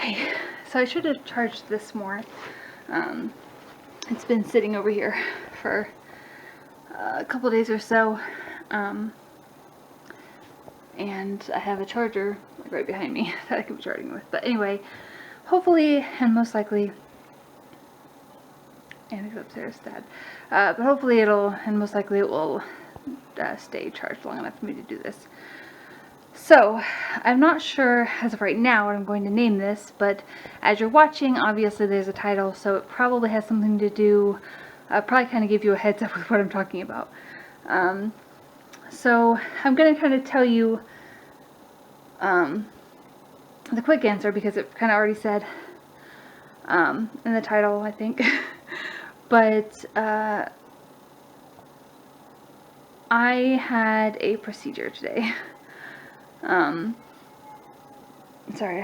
Okay, so I should have charged this more. It's been sitting over here for a couple days or so, and I have a charger like right behind me that I could be charging with. But anyway, hopefully and most likely, Anna's upstairs, Dad. But hopefully it will stay charged long enough for me to do this. So, I'm not sure as of right now what I'm going to name this, but as you're watching, obviously there's a title, so it probably has something to do, probably kind of give you a heads up with what I'm talking about. So, I'm going to kind of tell you the quick answer, because it kind of already said in the title, I think. But I had a procedure today. Sorry,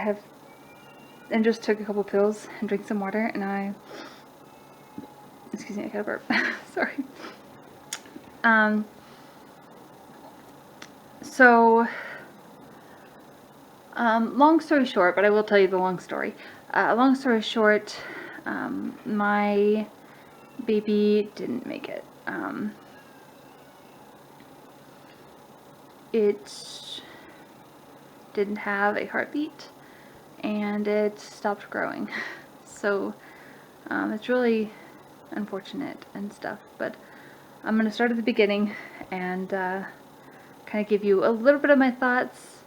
and just took a couple pills and drank some water, and excuse me, I got a burp. Sorry. Long story short, but I will tell you the long story. Long story short, my baby didn't make it. It didn't have a heartbeat, and it stopped growing. So it's really unfortunate and stuff, but I'm going to start at the beginning and kind of give you a little bit of my thoughts,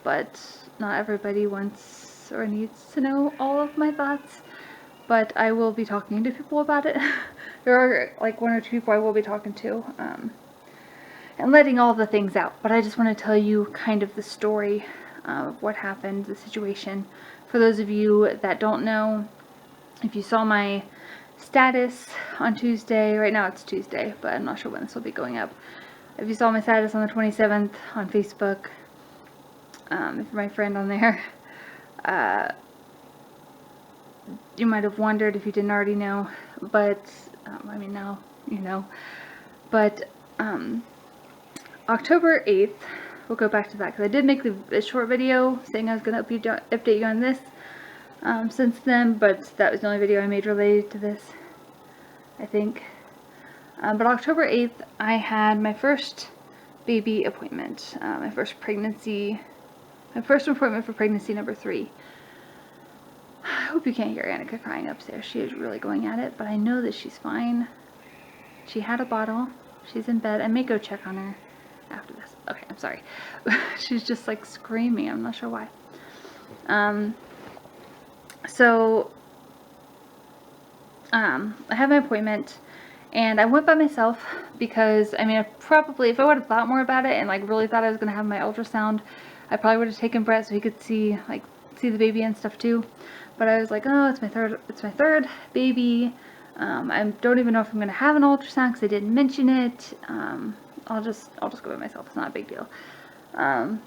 but not everybody wants or needs to know all of my thoughts, but I will be talking to people about it. There are like one or two people I will be talking to, and letting all the things out, but I just want to tell you kind of the story of what happened, the situation. For those of you that don't know, if you saw my status on Tuesday, right now it's Tuesday, but I'm not sure when this will be going up. If you saw my status on the 27th on Facebook, if you're my friend on there, you might have wondered if you didn't already know, but, I mean, now you know. But, October 8th, we'll go back to that, because I did make a short video saying I was going to update you on this since then, but that was the only video I made related to this, I think. But October 8th, I had my first baby appointment, my first appointment for pregnancy number 3. I hope you can't hear Annika crying upstairs. She is really going at it, but I know that she's fine. She had a bottle. She's in bed. I may go check on her after this. Okay, I'm sorry. She's just like screaming. I'm not sure why. So I had my appointment, and I went by myself because, I mean, if I would have thought more about it and like really thought I was going to have my ultrasound, I probably would have taken Brett so he could see the baby and stuff too. But I was like, oh, it's my third baby. I don't even know if I'm going to have an ultrasound because I didn't mention it. I'll just go by myself. It's not a big deal. So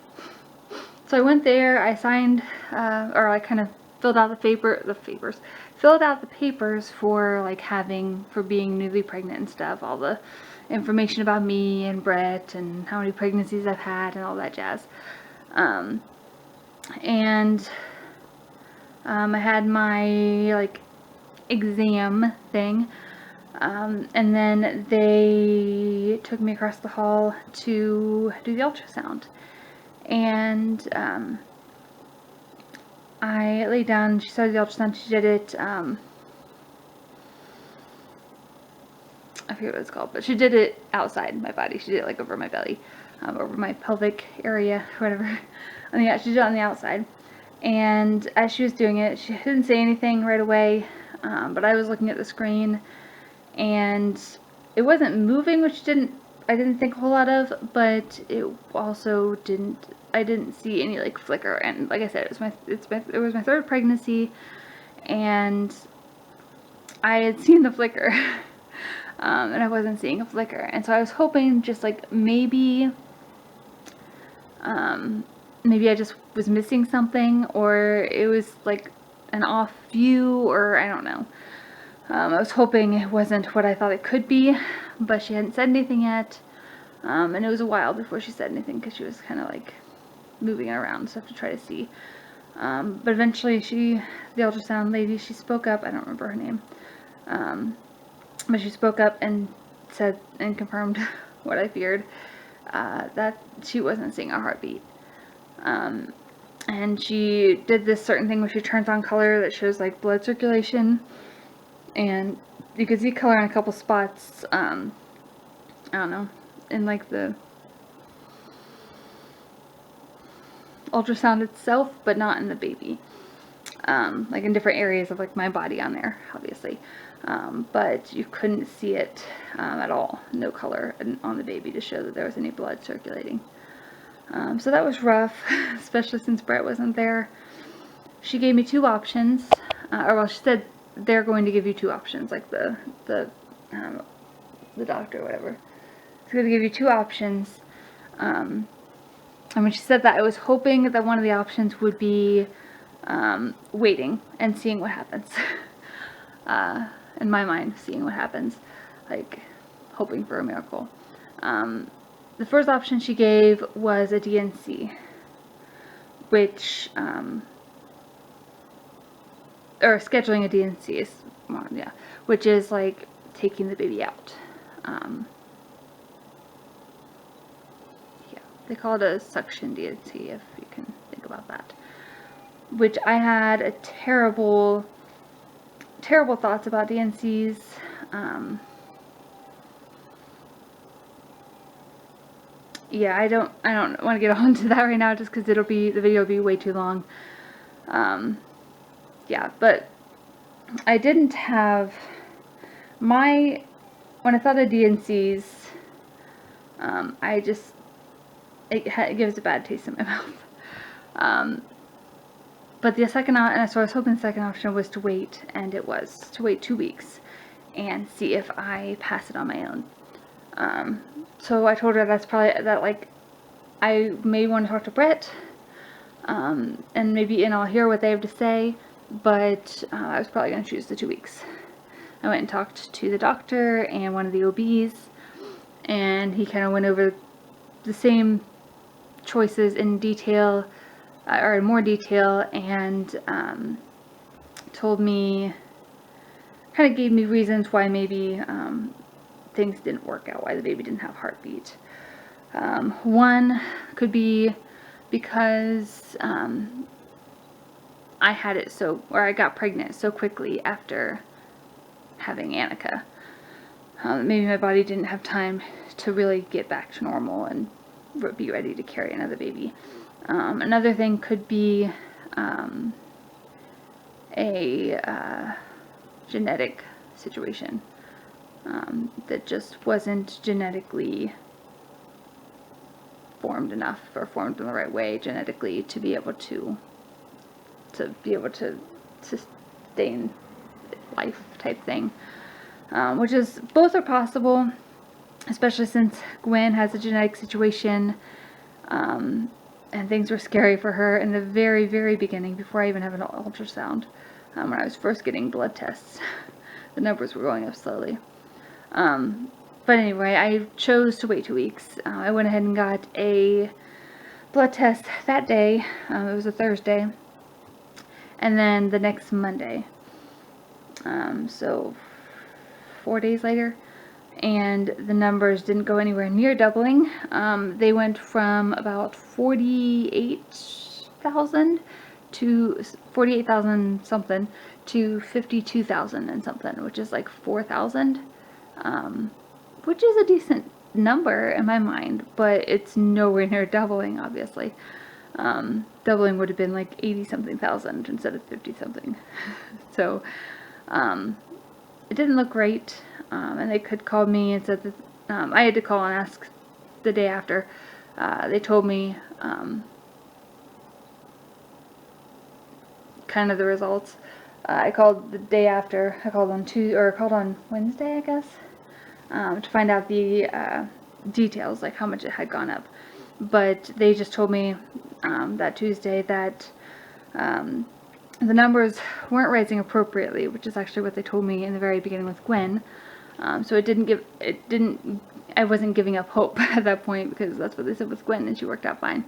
I went there. I signed, or I kind of filled out filled out the papers for for being newly pregnant and stuff. All the information about me and Brett and how many pregnancies I've had and all that jazz. I had my exam thing, and then they took me across the hall to do the ultrasound, and I laid down. She started the ultrasound. She did it, I forget what it's called, but she did it outside my body. She did it over my belly, over my pelvic area, whatever. She did it on the outside. And as she was doing it, she didn't say anything right away, but I was looking at the screen, and it wasn't moving, which I didn't think a whole lot of, but it also I didn't see any flicker. And like I said, it was my third pregnancy, and I had seen the flicker, and I wasn't seeing a flicker, and so I was hoping just maybe I just was missing something, or it was an off view, or I don't know. I was hoping it wasn't what I thought it could be, but she hadn't said anything yet, and it was a while before she said anything because she was kind of moving around and stuff to try to see. But eventually the ultrasound lady, she spoke up. I don't remember her name. But she spoke up and said and confirmed what I feared, that she wasn't seeing a heartbeat. And she did this certain thing where she turns on color that shows like blood circulation, and you could see color in a couple spots, I don't know, in like the ultrasound itself, but not in the baby. Like in different areas of like my body on there, obviously. But you couldn't see it at all. No color on the baby to show that there was any blood circulating. So that was rough, especially since Brett wasn't there. She gave me 2 options, or well, she said they're going to give you 2 options, like the doctor or whatever. It's going to give you 2 options. And when she said that, I was hoping that one of the options would be waiting and seeing what happens. In my mind, seeing what happens, like hoping for a miracle. The first option she gave was a DNC, which, or scheduling a DNC is more, yeah, which is like taking the baby out. Yeah, they call it a suction DNC, if you can think about that. Which I had a terrible thoughts about DNCs. Yeah, I don't want to get on to that right now just because the video will be way too long. Yeah, but I didn't have when I thought of DNCs, it gives a bad taste in my mouth. But the second option, so I was hoping the second option was to wait, and it was to wait 2 weeks and see if I pass it on my own. So I told her like I may want to talk to Brett, and I'll hear what they have to say, but I was probably going to choose the 2 weeks. I went and talked to the doctor and one of the OBs, and he kind of went over the same choices in detail, or in more detail, and told me, kind of gave me reasons why maybe things didn't work out, why the baby didn't have heartbeat. One could be because I got pregnant so quickly after having Annika. Maybe my body didn't have time to really get back to normal and be ready to carry another baby. Another thing could be a genetic situation that just wasn't genetically formed enough, or formed in the right way genetically to be able to sustain life type thing. Which is, both are possible, especially since Gwen has a genetic situation, and things were scary for her in the very, very beginning, before I even have an ultrasound. When I was first getting blood tests, the numbers were going up slowly. But anyway, I chose to wait 2 weeks. I went ahead and got a blood test that day. It was a Thursday. And then the next Monday. So 4 days later. And the numbers didn't go anywhere near doubling. They went from about 48,000 to 48,000 something to 52,000 and something, which is like 4,000. Which is a decent number in my mind, but it's nowhere near doubling, obviously. Doubling would have been like 80-something thousand instead of 50-something. So, it didn't look great, and they could call me and said that, I had to call and ask the day after. They told me, kind of the results. I called the day after. I called on Wednesday, I guess. To find out the details, like how much it had gone up. But they just told me that Tuesday that the numbers weren't rising appropriately, which is actually what they told me in the very beginning with Gwen. So I wasn't giving up hope at that point, because that's what they said with Gwen, and she worked out fine.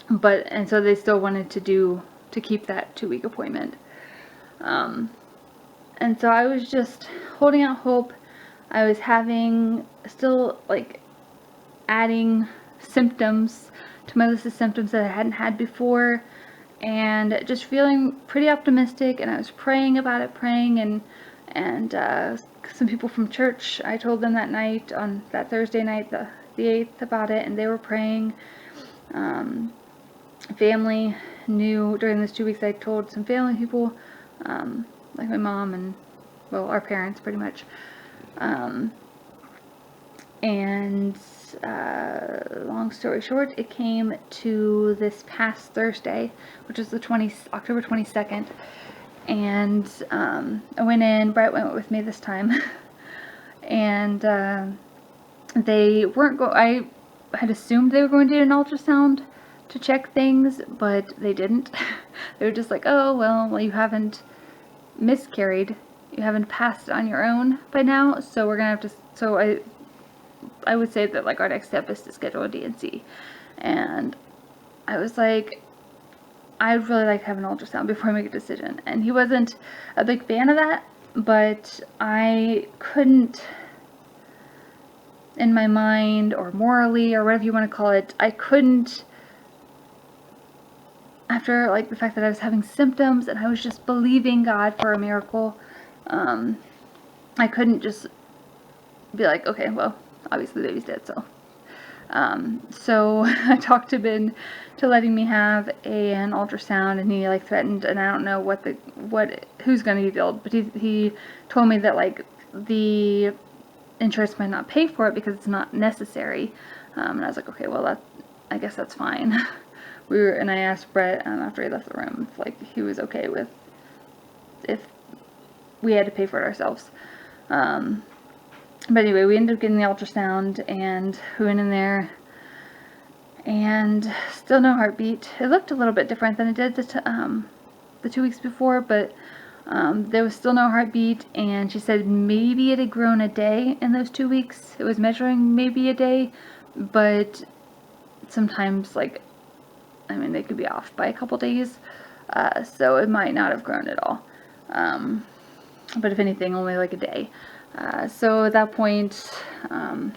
and so they still wanted to keep that 2-week appointment. And so I was just holding out hope. I was still like adding symptoms to my list of symptoms that I hadn't had before, and just feeling pretty optimistic. And I was praying about it, and some people from church, I told them that night, on that Thursday night, the 8th, about it, and they were praying. Family knew during those 2 weeks. I told some family people, like my mom and, well, our parents pretty much. And long story short, it came to this past Thursday, which was October 22nd. And I went in. Brett went with me this time. And they weren't I had assumed they were going to do an ultrasound to check things, but they didn't. They were just like, oh, well, you haven't miscarried. You haven't passed on your own by now, so we're going to have to, so I would say that, like, our next step is to schedule a D&C. And I was like, I'd really like to have an ultrasound before I make a decision. And he wasn't a big fan of that, but I couldn't, in my mind, or morally, or whatever you want to call it, I couldn't, after, like, the fact that I was having symptoms and I was just believing God for a miracle, I couldn't just be like, okay, well, obviously the baby's dead, so. So I talked to Ben to letting me have an ultrasound, and he, like, threatened, and I don't know who's going to be billed, but he told me that, like, the insurance might not pay for it because it's not necessary. And I was like, okay, well, I guess that's fine. And I asked Brett, after he left the room, if, like, he was okay with if we had to pay for it ourselves. But anyway, we ended up getting the ultrasound, and we went in there, and still no heartbeat. It looked a little bit different than it did the 2 weeks before, but there was still no heartbeat, and she said maybe it had grown a day in those 2 weeks. It was measuring maybe a day, but sometimes, like, I mean, they could be off by a couple days, so it might not have grown at all. But if anything, only like a day. So at that point, I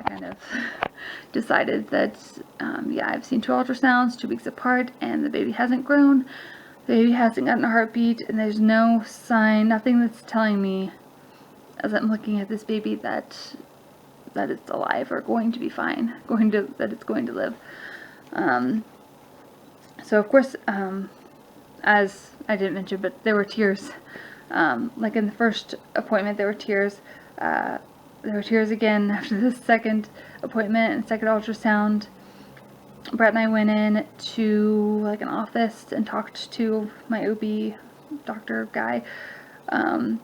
kind of decided that, yeah, I've seen 2 ultrasounds 2 weeks apart, and the baby hasn't grown. The baby hasn't gotten a heartbeat, and there's no sign, nothing that's telling me, as I'm looking at this baby, that it's alive or going to be fine, that it's going to live. So of course, as I didn't mention, but there were tears. Like in the first appointment, there were tears. There were tears again after the second appointment and second ultrasound. Brett and I went in to, like, an office and talked to my OB doctor guy. And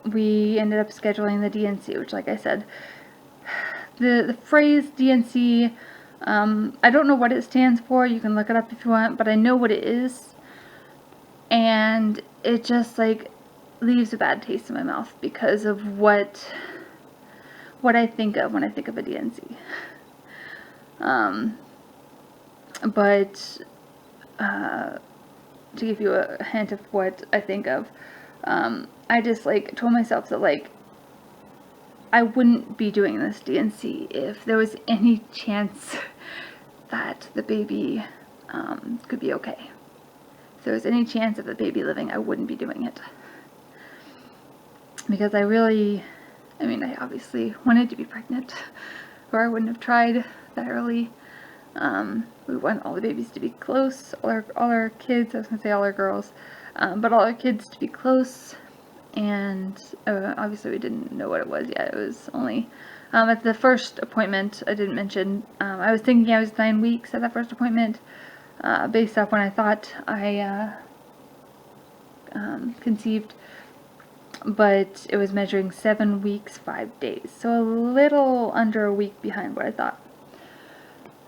we ended up scheduling the D&C, which, like I said, the phrase D&C, I don't know what it stands for. You can look it up if you want, but I know what it is. And it just, like, leaves a bad taste in my mouth because of what I think of when I think of a D&C. But to give you a hint of what I think of, I just, like, told myself that, like, I wouldn't be doing this D&C if there was any chance that the baby could be okay. If there was any chance of the baby living, I wouldn't be doing it. Because I obviously wanted to be pregnant, or I wouldn't have tried that early. We want all the babies to be close, all our kids, I was going to say all our girls, but all our kids to be close. And obviously we didn't know what it was yet. It was only, at the first appointment, I didn't mention, I was thinking I was 9 weeks at that first appointment, based off when I thought I conceived, but it was measuring 7 weeks, 5 days, so a little under a week behind what I thought.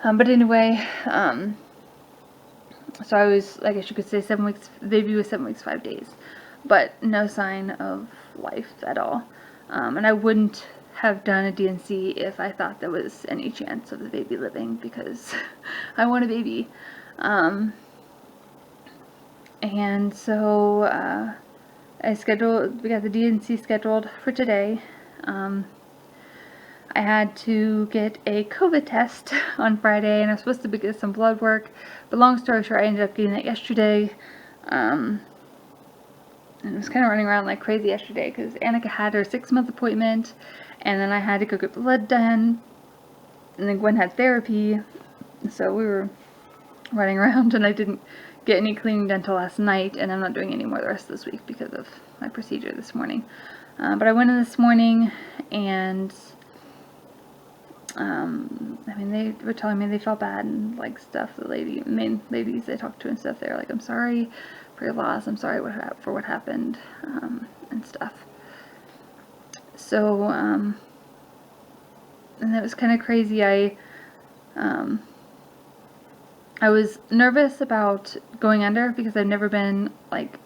But anyway, so I was, I guess you could say 7 weeks, the baby was 7 weeks, 5 days. But no sign of life at all. And I wouldn't have done a D&C if I thought there was any chance of the baby living, because I want a baby. And so we got the D&C scheduled for today. I had to get a COVID test on Friday, and I was supposed to get some blood work, but long story short, I ended up getting that yesterday. And I was kind of running around like crazy yesterday because Annika had her 6-month appointment, and then I had to go get blood done, and then Gwen had therapy, so we were running around, and I didn't get any cleaning done until last night, and I'm not doing any more the rest of this week because of my procedure this morning. But I went in this morning, and I mean, they were telling me they felt bad and like stuff. The main ladies I talked to and stuff, they were like, "I'm sorry for your loss. I'm sorry for what happened," and stuff. So, and that was kind of crazy. I was nervous about going under because I've never been like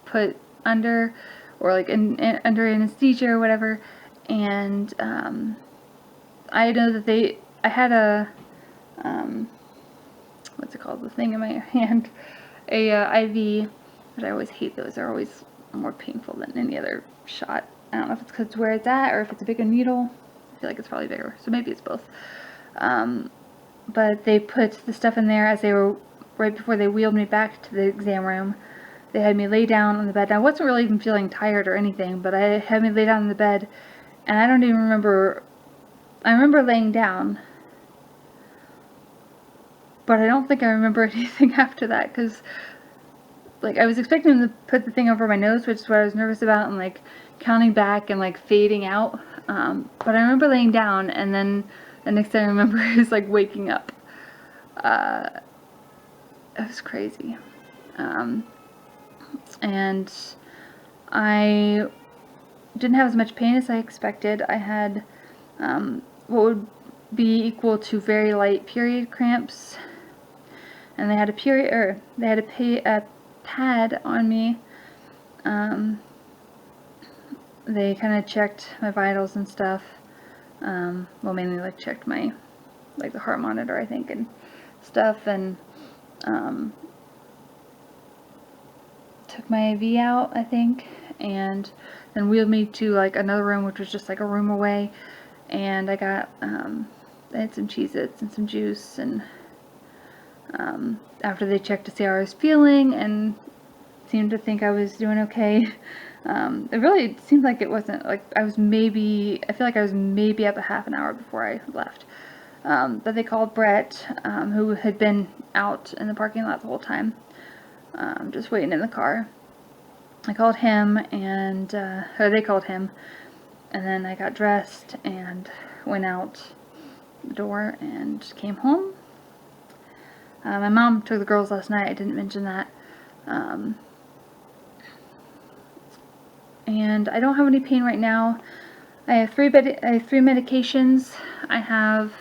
put under or like under anesthesia or whatever, and I know that I had a, what's it called, the thing in my hand, a IV, which I always hate those. They're always more painful than any other shot. I don't know if it's because it's where it's at or if it's a bigger needle. I feel like it's probably bigger, so maybe it's both. But they put the stuff in there as they were, right before they wheeled me back to the exam room. They had me lay down on the bed. I wasn't really even feeling tired or anything, but I had me lay down on the bed, and I don't even remember. I remember laying down, but I don't think I remember anything after that, because like I was expecting them to put the thing over my nose, which is what I was nervous about, and like counting back and like fading out. But I remember laying down, and then the next thing I remember is like waking up. It was crazy. And I didn't have as much pain as I expected. I had what would be equal to very light period cramps, and they had a pad on me. They kind of checked my vitals and stuff. Well, mainly like checked my the heart monitor, I think, and stuff, and took my IV out, I think, and then wheeled me to like another room, which was just like a room away. And I got, I had some Cheez-Its and some juice, and after they checked to see how I was feeling and seemed to think I was doing okay, it really seemed like it wasn't, like I feel like I was maybe up a half an hour before I left. But they called Brett, who had been out in the parking lot the whole time, just waiting in the car. I called him, and, or they called him. And then I got dressed and went out the door and came home. My mom took the girls last night. I didn't mention that. And I don't have any pain right now. I have three medications. I have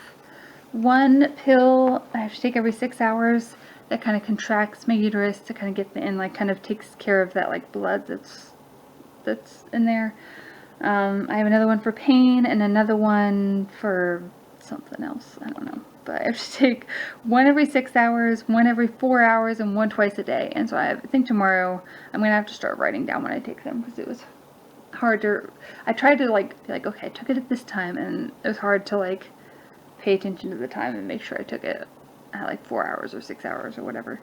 one pill I have to take every 6 hours that kind of contracts my uterus to kind of get and like kind of takes care of that like blood that's in there. I have another one for pain and another one for something else. I don't know. But I have to take one every 6 hours, one every 4 hours, and one twice a day. And so I think tomorrow I'm going to have to start writing down when I take them, because it was hard to... I tried to be like, okay, I took it at this time, and it was hard to like pay attention to the time and make sure I took it at like 4 hours or 6 hours or whatever.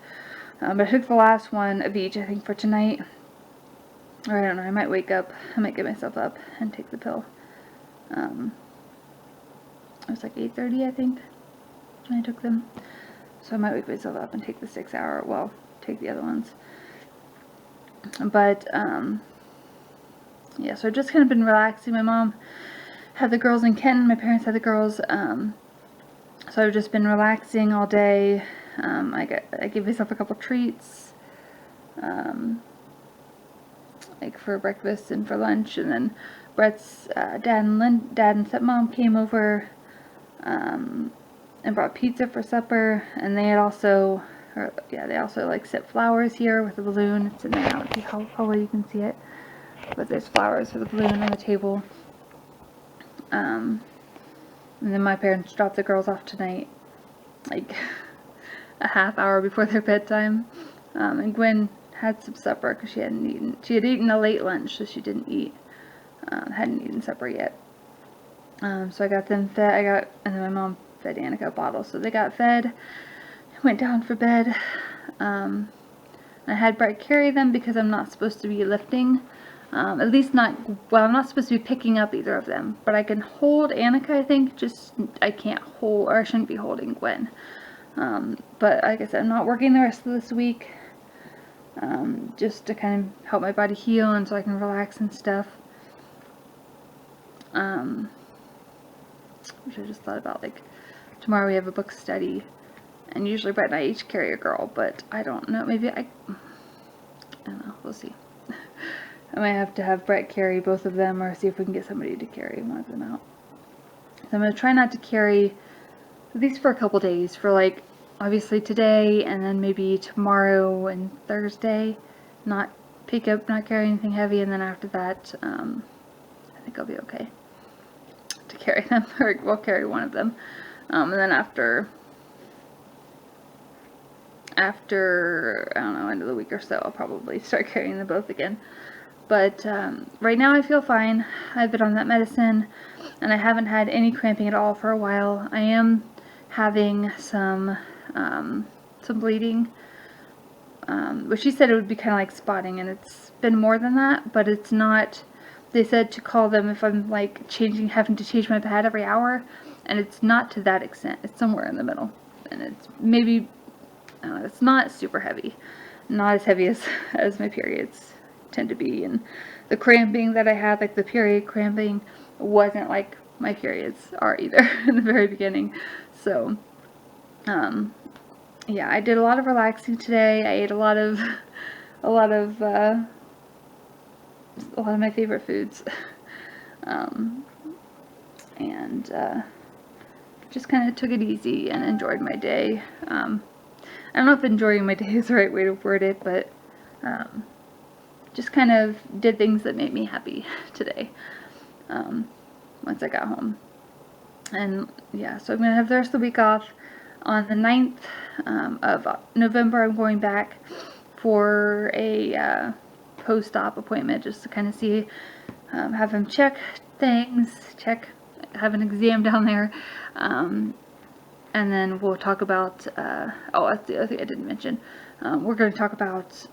But I took the last one of each, I think, for tonight. Or I don't know, I might wake up, I might get myself up and take the pill. It was like 8:30, I think, when I took them. So I might wake myself up and take the 6 hour, well, take the other ones. But, yeah, so I've just kind of been relaxing. My mom had the girls in Kenton, my parents had the girls, so I've just been relaxing all day. I gave myself a couple treats, like for breakfast and for lunch, and then Brett's dad and stepmom came over and brought pizza for supper, and they also like set flowers here with a balloon. It's in there. I don't know how well you can see it, but there's flowers for the balloon on the table. And then my parents dropped the girls off tonight, like a half hour before their bedtime. And Gwen had some supper because she hadn't eaten. She had eaten a late lunch, so she didn't eat. Hadn't eaten supper yet. So I got them fed. And then my mom fed Annika a bottle, so they got fed. Went down for bed. I had Brett carry them because I'm not supposed to be lifting. At least not, well, I'm not supposed to be picking up either of them, but I can hold Annika, I think, just, I can't hold, or I shouldn't be holding Gwen. But like I said, I'm not working the rest of this week, just to kind of help my body heal and so I can relax and stuff. Which I just thought about, like, tomorrow we have a book study, and usually Brett and I each carry a girl, but I don't know, maybe I don't know, we'll see. I might have to have Brett carry both of them, or see if we can get somebody to carry one of them out. So I'm going to try not to carry these for a couple days, for like, obviously today, and then maybe tomorrow and Thursday. Not carry anything heavy, and then after that, I think I'll be okay to carry them, or we'll carry one of them. And then after, I don't know, end of the week or so, I'll probably start carrying them both again. But right now I feel fine. I've been on that medicine, and I haven't had any cramping at all for a while. I am having some bleeding, which she said it would be kind of like spotting, and it's been more than that, but it's not. They said to call them if I'm like having to change my pad every hour, and it's not to that extent. It's somewhere in the middle, and it's maybe, it's not super heavy, not as heavy as my periods tend to be, and the cramping that I had, like the period cramping, wasn't like my periods are either in the very beginning. So yeah, I did a lot of relaxing today. I ate a lot of my favorite foods, and just kind of took it easy and enjoyed my day. I don't know if enjoying my day is the right way to word it, but just kind of did things that made me happy today, once I got home. And yeah, so I'm going to have the rest of the week off. On the 9th of November, I'm going back for a post-op appointment, just to kind of see, have him check things, have an exam down there, and then we'll talk about, oh, that's the other thing I didn't mention. We're going to talk about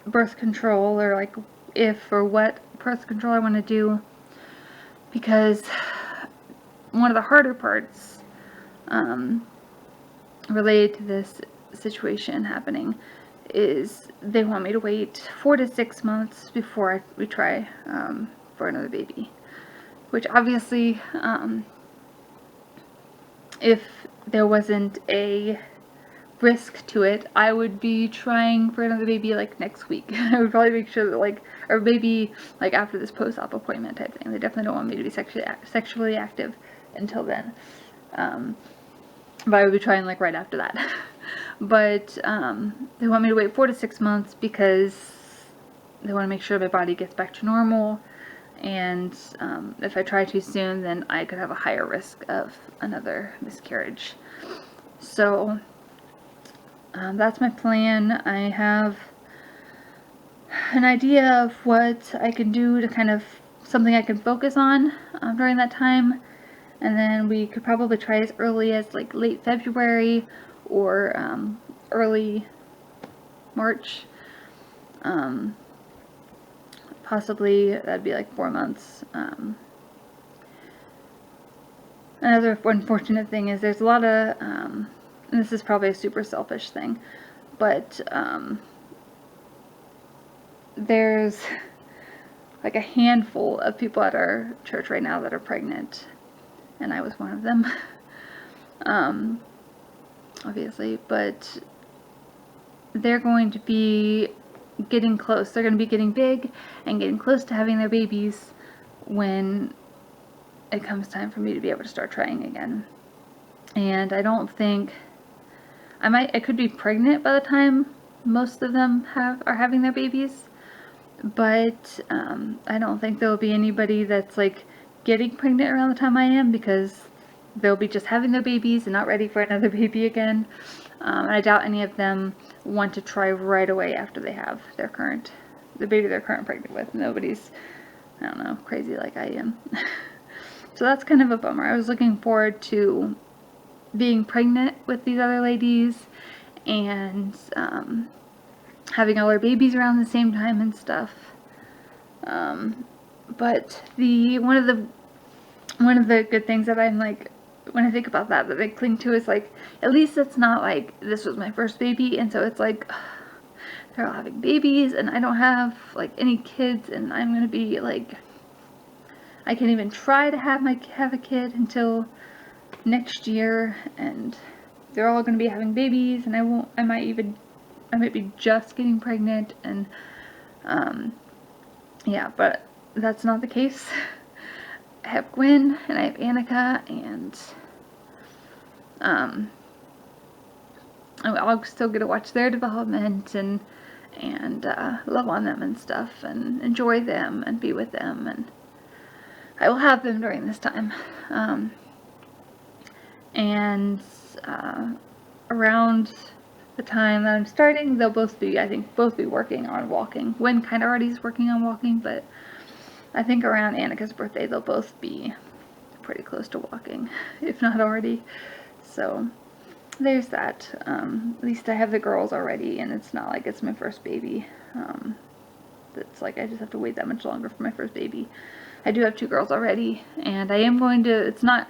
birth control, or like if or what birth control I want to do, because one of the harder parts related to this situation happening is they want me to wait 4 to 6 months before we try for another baby, which obviously, if there wasn't a risk to it, I would be trying for another baby like next week. I would probably make sure that, like, or maybe like after this post-op appointment type thing. They definitely don't want me to be sexually active until then. But I would be trying like right after that. But they want me to wait 4 to 6 months because they want to make sure my body gets back to normal, and if I try too soon, then I could have a higher risk of another miscarriage. So that's my plan. I have an idea of what I can do to kind of, something I can focus on during that time, and then we could probably try as early as like late February or early March. Possibly that'd be like 4 months. Another unfortunate thing is there's a lot of, and this is probably a super selfish thing, but there's like a handful of people at our church right now that are pregnant, and I was one of them. Obviously, but they're going to be getting close. They're going to be getting big and getting close to having their babies when it comes time for me to be able to start trying again. And I don't think I could be pregnant by the time most of them are having their babies, but I don't think there will be anybody that's like getting pregnant around the time I am, because they'll be just having their babies and not ready for another baby again. And I doubt any of them want to try right away after they have the baby they're currently pregnant with. Nobody's, I don't know, crazy like I am. So that's kind of a bummer. I was looking forward to being pregnant with these other ladies and having all our babies around the same time and stuff. But one of the good things that I'm like, when I think about that I cling to is like, at least it's not like this was my first baby, and so it's like they're all having babies and I don't have like any kids, and I'm gonna be like, I can't even try to have a kid until next year, and they're all gonna be having babies, and I might be just getting pregnant, and yeah, but that's not the case. I have Gwen and I have Annika, and I'll still get to watch their development and love on them and stuff and enjoy them and be with them, and I will have them during this time. And around the time that I'm starting, they'll both be working on walking. Gwen kind of already is working on walking, but I think around Annika's birthday they'll both be pretty close to walking, if not already. So there's that. At least I have the girls already, and it's not like it's my first baby. It's like I just have to wait that much longer for my first baby. I do have 2 girls already, and I am going to, it's not,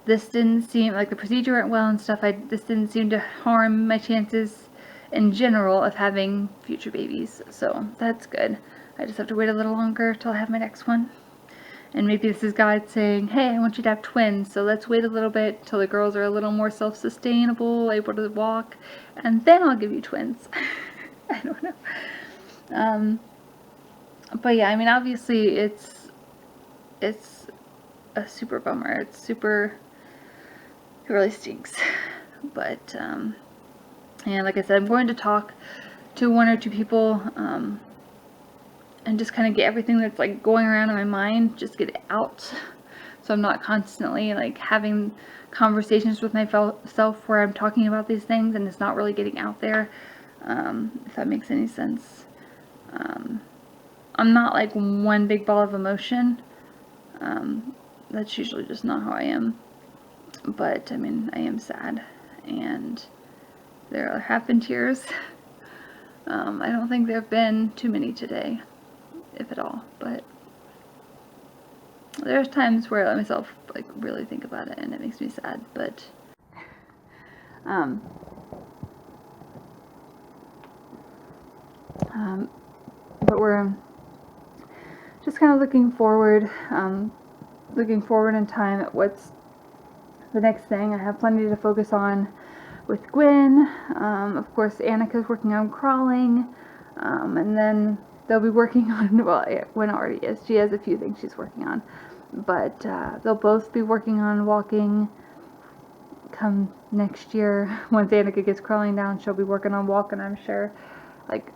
this didn't seem like the procedure went well and stuff. This didn't seem to harm my chances in general of having future babies, so that's good. I just have to wait a little longer till I have my next one. And maybe this is God saying, hey, I want you to have twins, so let's wait a little bit till the girls are a little more self-sustainable, able to walk, and then I'll give you twins. I don't know. But yeah, I mean, obviously it's a super bummer. It really stinks. But, and like I said, I'm going to talk to 1 or 2 people, and just kind of get everything that's like going around in my mind, just get it out. So I'm not constantly like having conversations with myself where I'm talking about these things and it's not really getting out there, if that makes any sense. I'm not like one big ball of emotion. That's usually just not how I am. But I mean, I am sad, and there have been tears. I don't think there have been too many today, if at all, but there's times where I let myself like really think about it and it makes me sad. But we're just kind of looking forward in time at what's the next thing. I have plenty to focus on with Gwen. Of course, Annika's working on crawling, and then they'll be working on, well, Gwen already is. She has a few things she's working on, but they'll both be working on walking come next year. Once Annika gets crawling down, she'll be working on walking, I'm sure, like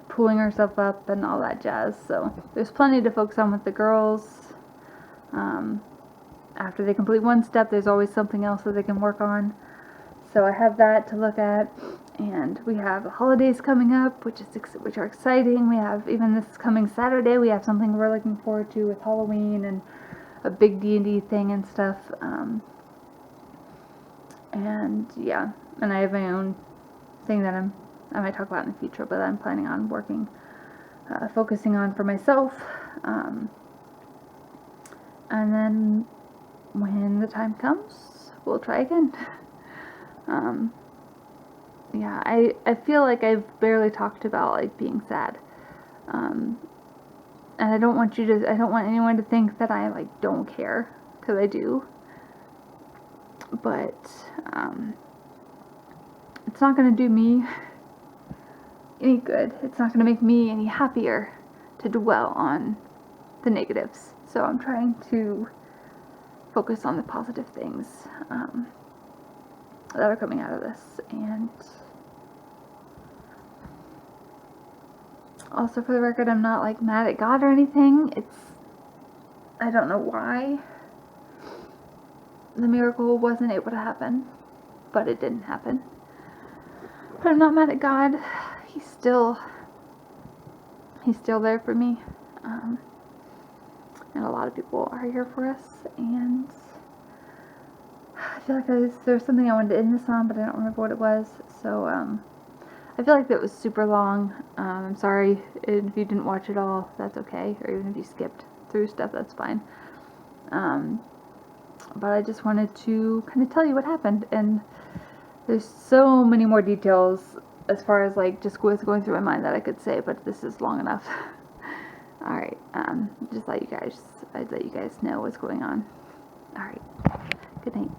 pulling herself up and all that jazz. So there's plenty to focus on with the girls. After they complete one step, there's always something else that they can work on. So I have that to look at, and we have holidays coming up, which are exciting. We have, even this coming Saturday, we have something we're looking forward to with Halloween and a big D&D thing and stuff. And yeah, and I have my own thing that I might talk about in the future, but I'm planning on focusing on for myself. And then when the time comes, we'll try again. Yeah, I feel like I've barely talked about like being sad. And I don't want anyone to think that I like don't care, because I do. But it's not going to do me any good. It's not going to make me any happier to dwell on the negatives. So I'm trying to focus on the positive things that are coming out of this. And Also, for the record, I'm not like mad at God or anything. I don't know why the miracle wasn't able to happen, but it didn't happen. But I'm not mad at God. He's still there for me. And a lot of people are here for us, and I feel like there's something I wanted to end this on, but I don't remember what it was. So I feel like that was super long. I'm sorry if you didn't watch it all. That's okay, or even if you skipped through stuff, that's fine. But I just wanted to kind of tell you what happened, and there's so many more details as far as like just what's going through my mind that I could say, but this is long enough. All right, I'd let you guys know what's going on. All right, good night.